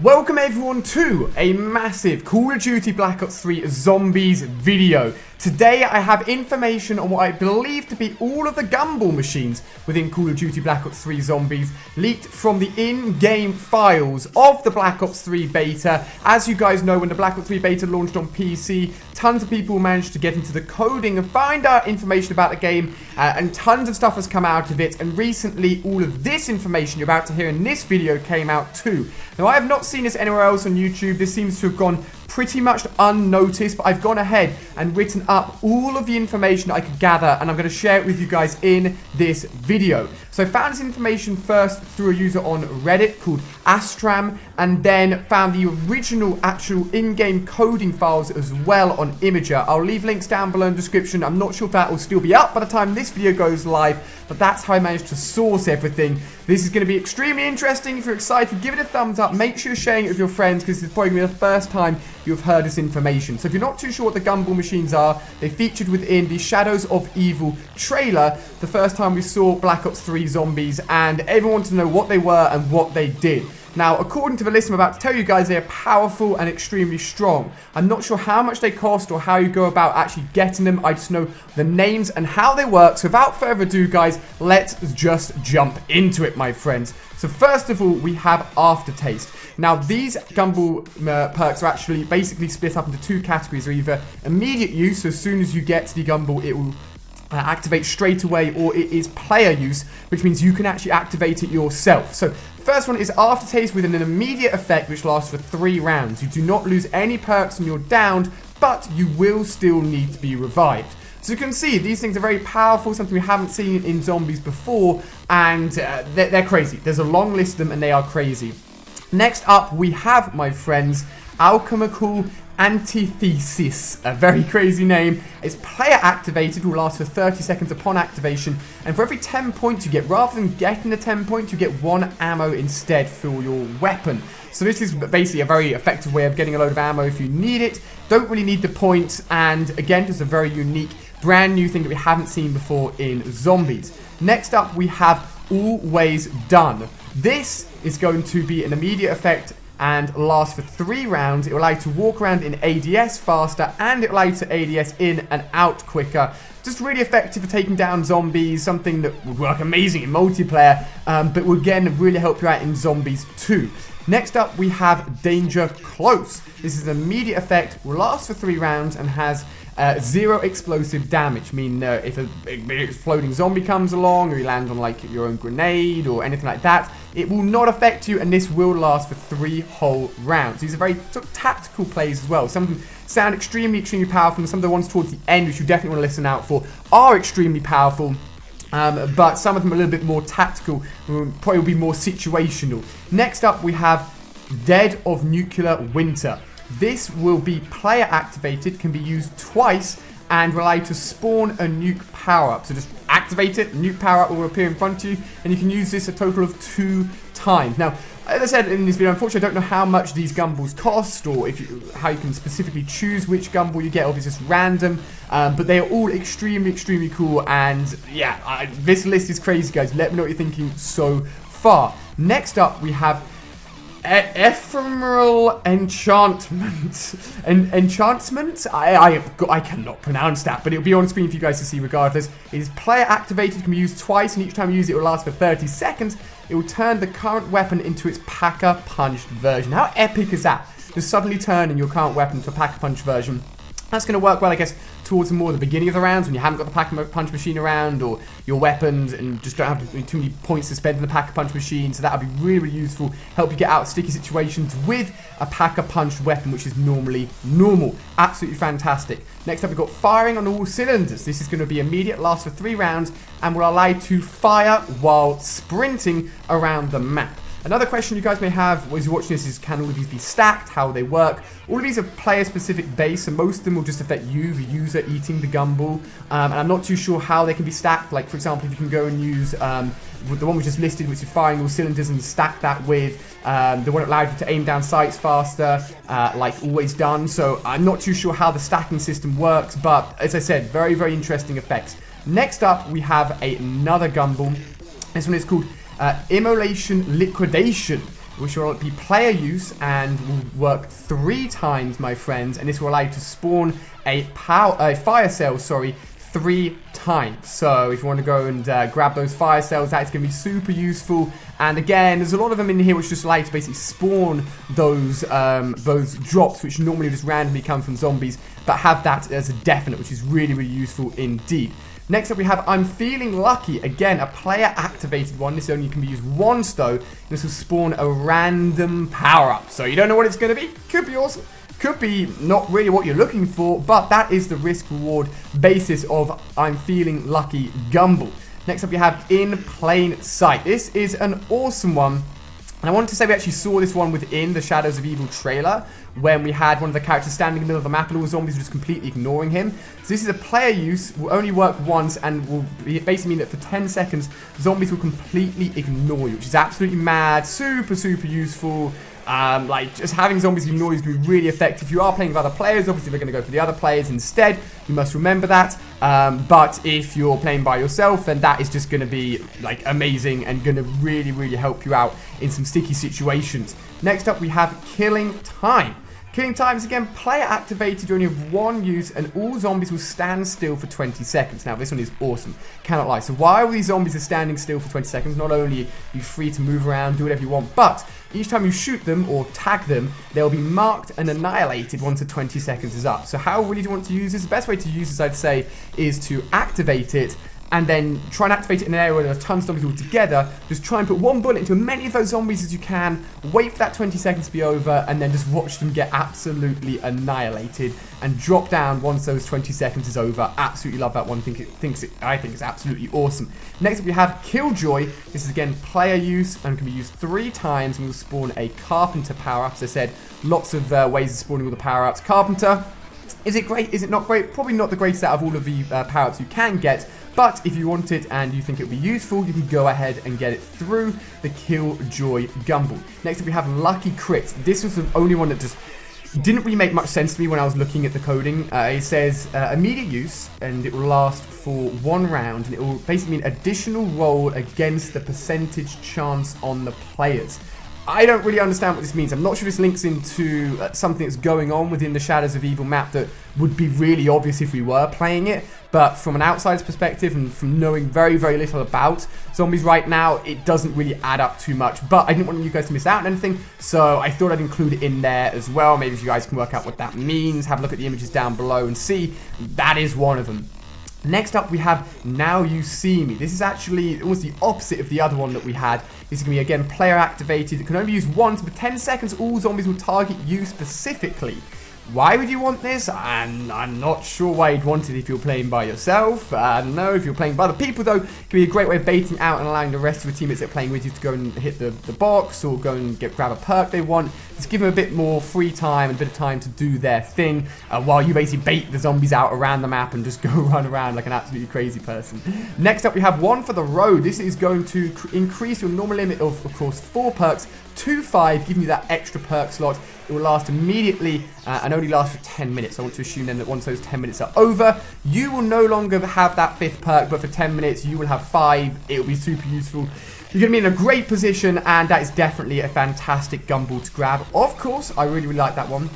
Welcome everyone to a massive Call of Duty Black Ops 3 Zombies video. Today I have information on what I believe to be all of the Gumball Machines within Call of Duty Black Ops 3 Zombies leaked from the in-game files of the Black Ops 3 beta. As you guys know, when the Black Ops 3 beta launched on PC, tons of people managed to get into the coding and find out information about the game, and tons of stuff has come out of it, and recently all of this information you're about to hear in this video came out too. Now I have not seen this anywhere else on YouTube. This seems to have gone pretty much unnoticed, but I've gone ahead and written up all of the information that I could gather, and I'm going to share it with you guys in this video. So I found this information first through a user on Reddit called Astram, and then found the original actual in-game coding files as well on Imager. I'll leave links down below in the description. I'm not sure if that will still be up by the time this video goes live, but that's how I managed to source everything. This is going to be extremely interesting. If you're excited, give it a thumbs up. Make sure you're sharing it with your friends, because it's probably going to be the first time you've heard this information. So if you're not too sure what the Gumball Machines are, they featured within the Shadows of Evil trailer the first time we saw Black Ops 3 Zombies, and everyone wanted to know what they were and what they did. Now, according to the list I'm about to tell you guys, they are powerful and extremely strong. I'm not sure how much they cost or how you go about actually getting them. I just know the names and how they work. So without further ado, guys, let's just jump into it, my friends. So first of all, we have Aftertaste. Now, these Gumball perks are actually basically split up into two categories. They're either immediate use, so as soon as you get to the Gumball, it will activate straight away, or it is player use, which means you can actually activate it yourself. So first one is Aftertaste with an immediate effect which lasts for 3 rounds. You do not lose any perks when you're downed, but you will still need to be revived. So you can see these things are very powerful, something we haven't seen in Zombies before, and they're crazy. There's a long list of them and they are crazy. Next up we have, my friends, Alchemical Antithesis, a very crazy name. It's player activated, will last for 30 seconds upon activation, and for every 10 points you get, rather than getting the 10 points, you get 1 ammo instead for your weapon. So this is basically a very effective way of getting a load of ammo if you need it. Don't really need the points, and again, just a very unique, brand new thing that we haven't seen before in Zombies. Next up, we have Always Done. This is going to be an immediate effect and last for 3 rounds. It will allow you to walk around in ADS faster, and it will allow you to ADS in and out quicker. Just really effective for taking down zombies, something that would work amazing in multiplayer, but will again really help you out in Zombies too. Next up, we have Danger Close. This is an immediate effect, will last for 3 rounds, and has 0 explosive damage, meaning if a exploding zombie comes along, or you land on like your own grenade or anything like that, it will not affect you, and this will last for 3 whole rounds. These are very sort of tactical plays as well. Some of them sound extremely powerful, and some of the ones towards the end, which you definitely want to listen out for, are extremely powerful. But some of them are a little bit more tactical, probably will be more situational. Next up, we have Dead of Nuclear Winter. This will be player activated, can be used twice, and will allow you to spawn a nuke power-up. So just activate it, nuke power-up will appear in front of you, and you can use this a total of 2 times. Now, as I said in this video, unfortunately I don't know how much these Gumballs cost, or how you can specifically choose which Gumball you get, or if it's just random, but they are all extremely cool, and yeah, this list is crazy, guys. Let me know what you're thinking so far. Next up, we have Ephemeral Enchantment. Enchantment? I cannot pronounce that, but it'll be on screen for you guys to see regardless. It is player activated, can be used twice, and each time you use it, it will last for 30 seconds. It will turn the current weapon into its Pack-a-Punch version. How epic is that? Just suddenly turning your current weapon to a Pack-a-Punch version. That's going to work well, I guess, towards more the beginning of the rounds when you haven't got the Pack-a-Punch machine around, or your weapons, and just don't have too many points to spend in the Pack-a-Punch machine. So that would be really useful. Help you get out of sticky situations with a Pack-a-Punch weapon, which is normally normal. Absolutely fantastic. Next up, we've got Firing on All Cylinders. This is going to be immediate, lasts for 3 rounds, and will allow you to fire while sprinting around the map. Another question you guys may have as you're watching this is, can all of these be stacked? How will they work? All of these are player-specific based, and most of them will just affect you, the user, eating the Gumball. And I'm not too sure how they can be stacked. Like, for example, if you can go and use the one we just listed, which is Firing All Cylinders, and stack that with the one that allowed you to aim down sights faster, like Always Done. So I'm not too sure how the stacking system works, but as I said, very interesting effects. Next up, we have another Gumball. This one is called Immolation Liquidation. which will be player use and will work 3 times, my friends, and this will allow you to spawn a fire cell, 3 times. So if you want to go and grab those fire cells, that's going to be super useful. And again, there's a lot of them in here which just allow you to basically spawn those drops which normally just randomly come from zombies, but have that as a definite, which is really, really useful indeed. Next up we have I'm Feeling Lucky. Again, a player activated one. This only can be used once though. This will spawn a random power up. So you don't know what it's going to be. Could be awesome. Could be not really what you're looking for, but that is the risk reward basis of I'm Feeling Lucky Gumball. Next up we have In Plain Sight. This is an awesome one. And I wanted to say we actually saw this one within the Shadows of Evil trailer, when we had one of the characters standing in the middle of the map and all the zombies were just completely ignoring him. So this is a player use, will only work once, and will basically mean that for 10 seconds, zombies will completely ignore you, which is absolutely mad, super, super useful. Like, just having zombies ignore you is going to be really effective. If you are playing with other players, obviously they're going to go for the other players instead. You must remember that. But if you're playing by yourself, then that is just going to be, like, amazing and going to really, really help you out in some sticky situations. Next up, we have Killing Time. Killing Time is again player activated. You only have 1 use and all zombies will stand still for 20 seconds. Now this one is awesome, cannot lie. So while these zombies are standing still for 20 seconds, not only are you free to move around, do whatever you want, but each time you shoot them or tag them, they'll be marked and annihilated once the 20 seconds is up. So how really do you want to use this? The best way to use this, I'd say, is to activate it and then try and activate it in an area where there are tons of zombies all together. Just try and put 1 bullet into as many of those zombies as you can, wait for that 20 seconds to be over, and then just watch them get absolutely annihilated and drop down once those 20 seconds is over. Absolutely love that one. I think it's absolutely awesome. Next up we have Killjoy. This is again player use and can be used 3 times and will spawn a Carpenter power-up. As I said, lots of ways of spawning all the power-ups. Carpenter, is it great? Is it not great? Probably not the greatest out of all of the power-ups you can get. But if you want it and you think it would be useful, you can go ahead and get it through the Killjoy Gumball. Next up we have Lucky Crits. This was the only one that just didn't really make much sense to me when I was looking at the coding. It says immediate use and it will last for 1 round, and it will basically mean additional roll against the percentage chance on the players. I don't really understand what this means. I'm not sure this links into something that's going on within the Shadows of Evil map that would be really obvious if we were playing it. But from an outsider's perspective and from knowing very, very little about zombies right now, it doesn't really add up too much. But I didn't want you guys to miss out on anything, so I thought I'd include it in there as well. Maybe if you guys can work out what that means, have a look at the images down below and see. That is one of them. Next up we have Now You See Me. This is actually almost the opposite of the other one that we had. This is going to be again player activated. It can only be used once, but 10 seconds all zombies will target you specifically. Why would you want this? I'm not sure why you'd want it if you're playing by yourself. No, if you're playing by other people though, it can be a great way of baiting out and allowing the rest of your teammates that are playing with you to go and hit the box or go and grab a perk they want. Just give them a bit more free time and a bit of time to do their thing while you basically bait the zombies out around the map and just go run around like an absolutely crazy person. Next up we have One for the Road. This is going to increase your normal limit of course 4 perks to 5, giving you that extra perk slot. It will last immediately and only last for 10 minutes. I want to assume then that once those 10 minutes are over, you will no longer have that 5th perk, but for 10 minutes you will have 5. It will be super useful. You're going to be in a great position, and that is definitely a fantastic gumball to grab. Of course, I really, really like that one.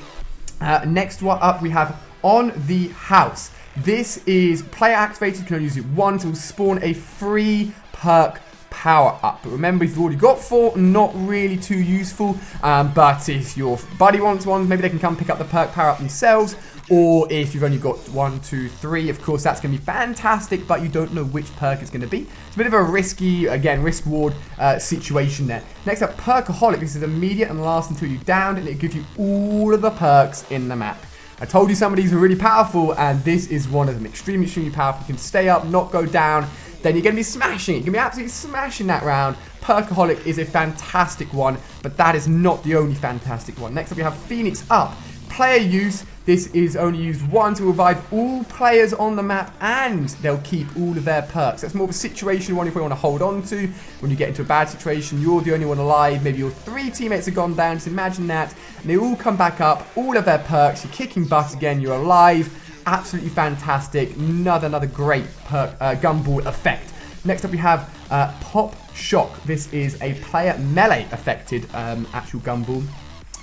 Next one up, we have On the House. This is player activated. You can only use it once. It will spawn a free perk power up. But remember, if you've already got 4, not really too useful. But if your buddy wants one, maybe they can come pick up the perk power up themselves. Or if you've only got 1, 2, 3, of course that's going to be fantastic, but you don't know which perk it's going to be. It's a bit of a risky, again, risk reward situation there. Next up, Perk Holic. This is immediate and lasts until you're downed, and it gives you all of the perks in the map. I told you some of these were really powerful, and this is one of them. Extremely, extremely powerful. You can stay up, not go down. Then you're going to be smashing it. You're going to be absolutely smashing that round. Perk Holic is a fantastic one, but that is not the only fantastic one. Next up, we have Phoenix Up. Player use. This is only used once to revive all players on the map, and they'll keep all of their perks. That's more of a situational one if we want to hold on to. When you get into a bad situation, you're the only one alive. Maybe your 3 teammates have gone down. So imagine that. And they all come back up, all of their perks. You're kicking butt again. You're alive. Absolutely fantastic. Another great perk gumball effect. Next up we have Pop Shock. This is a player melee affected actual Gumball,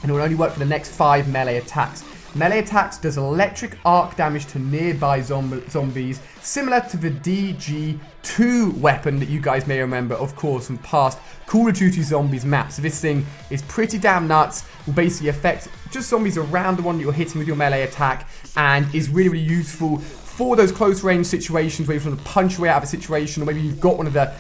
and it will only work for the next 5 melee attacks. Melee attacks does electric arc damage to nearby zombies, similar to the DG2 weapon that you guys may remember, of course, from past Call of Duty Zombies maps. So this thing is pretty damn nuts, will basically affect just zombies around the one that you're hitting with your melee attack, and is really, really useful for those close range situations where you want to punch your way out of a situation, or maybe you've got one of the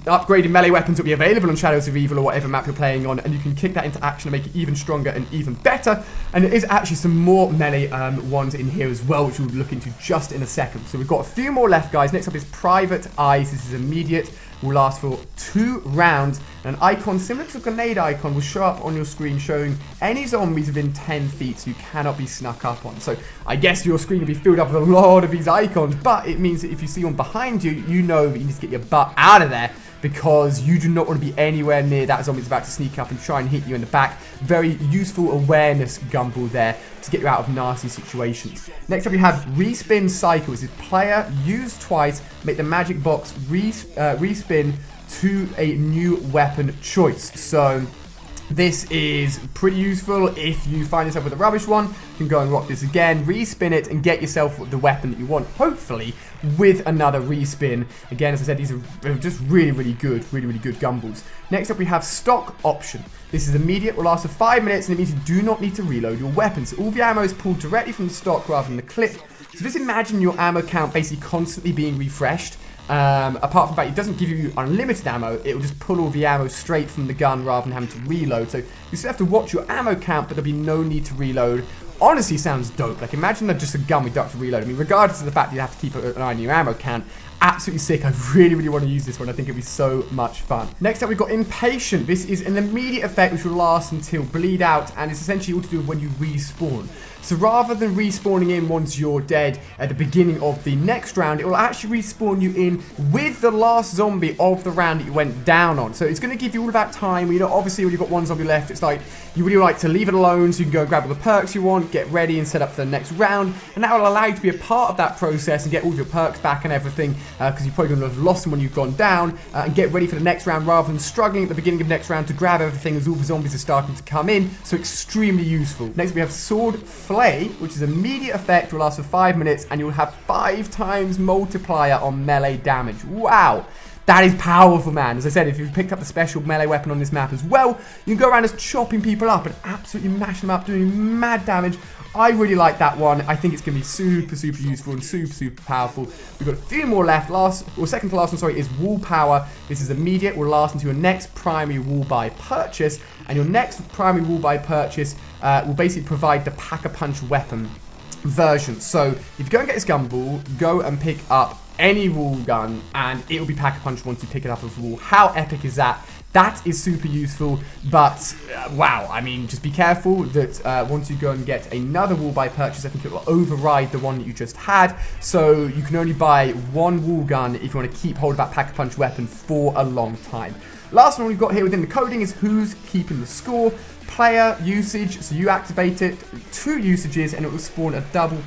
upgraded melee weapons that will be available on Shadows of Evil or whatever map you're playing on, and you can kick that into action and make it even stronger and even better. And there is actually some more melee ones in here as well, which we'll look into just in a second. So we've got a few more left, guys. Next up is Private Eyes. This is immediate, will last for 2 rounds. And an icon similar to the grenade icon will show up on your screen, showing any zombies within 10 feet, so you cannot be snuck up on. So I guess your screen will be filled up with a lot of these icons, but it means that if you see one behind you, you know that you need to get your butt out of there, because you do not want to be anywhere near that zombie that's about to sneak up and try and hit you in the back. Very useful awareness Gumball there to get you out of nasty situations. Next up we have Rhys Pin Cycle. This is player use twice, make the magic box respin to a new weapon choice. So this is pretty useful if you find yourself with a rubbish one. You can go and rock this again, respin it, and get yourself the weapon that you want, hopefully with another respin. Again, as I said, these are just really, really good Gumballs. Next up, we have Stock Option. This is immediate, will last for 5 minutes, and it means you do not need to reload your weapons. So all the ammo is pulled directly from the stock rather than the clip. So just imagine your ammo count basically constantly being refreshed. Apart from that, it doesn't give you unlimited ammo, it will just pull all the ammo straight from the gun rather than having to reload. So you still have to watch your ammo count, but there'll be no need to reload. Honestly, sounds dope. Like, imagine just a gun with duck to reload. I mean, regardless of the fact that you have to keep an eye on your ammo count, absolutely sick. I really, really want to use this one. I think it'll be so much fun. Next up, we've got Impatient. This is an immediate effect which will last until bleed out, and it's essentially all to do with when you respawn. So rather than respawning in once you're dead at the beginning of the next round, it will actually respawn you in with the last zombie of the round that you went down on. So it's going to give you all of that time. You know, obviously when you've got one zombie left, it's like you really like to leave it alone so you can go and grab all the perks you want, get ready and set up for the next round. And that will allow you to be a part of that process and get all your perks back and everything, because you're probably going to have lost them when you've gone down, and get ready for the next round rather than struggling at the beginning of the next round to grab everything as all the zombies are starting to come in. So extremely useful. Next we have Sword Flay, which is immediate effect, will last for 5 minutes, and you'll have 5 times multiplier on melee damage. Wow, that is powerful, man. As I said, if you've picked up the special melee weapon on this map as well, you can go around just chopping people up and absolutely mashing them up, doing mad damage. I really like that one. I think it's going to be super, super useful and super, super powerful. We've got a few more left. Second to last one, sorry, is Wall Power. This is immediate, will last until your next primary wall buy purchase. And your next primary wall buy purchase will basically provide the Pack-a-Punch weapon version. So if you go and get this Gumball, go and pick up any wall gun, and it will be Pack-a-Punch once you pick it up off the wall. How epic is that? That is super useful, but wow, I mean, just be careful that once you go and get another wall buy purchase, I think it will override the one that you just had, so you can only buy one wall gun if you want to keep hold of that Pack-a-Punch weapon for a long time. Last one we've got here within the coding is who's keeping the score. Player usage, so you activate it, 2 usages, and it will spawn a double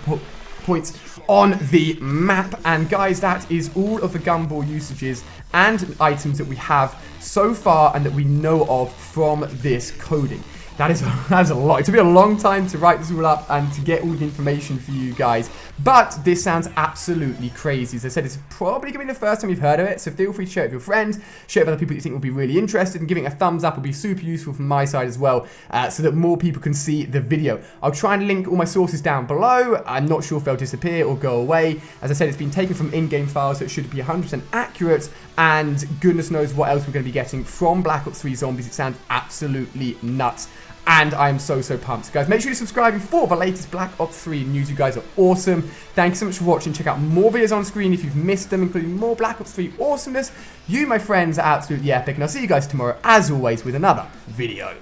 points on the map. And guys, that is all of the Gumball usages and items that we have so far and that we know of from this coding. That's a lot. It took me a long time to write this all up and to get all the information for you guys. But this sounds absolutely crazy. As I said, it's probably going to be the first time you've heard of it. So feel free to share it with your friends. Share it with other people that you think will be really interested. And giving a thumbs up will be super useful from my side as well, so that more people can see the video. I'll try and link all my sources down below. I'm not sure if they'll disappear or go away. As I said, it's been taken from in-game files, so it should be 100% accurate. And goodness knows what else we're going to be getting from Black Ops 3 Zombies. It sounds absolutely nuts. And I am so, so pumped. So guys, make sure you're subscribing for the latest Black Ops 3 news. You guys are awesome. Thank you so much for watching. Check out more videos on screen if you've missed them, including more Black Ops 3 awesomeness. You, my friends, are absolutely epic. And I'll see you guys tomorrow, as always, with another video.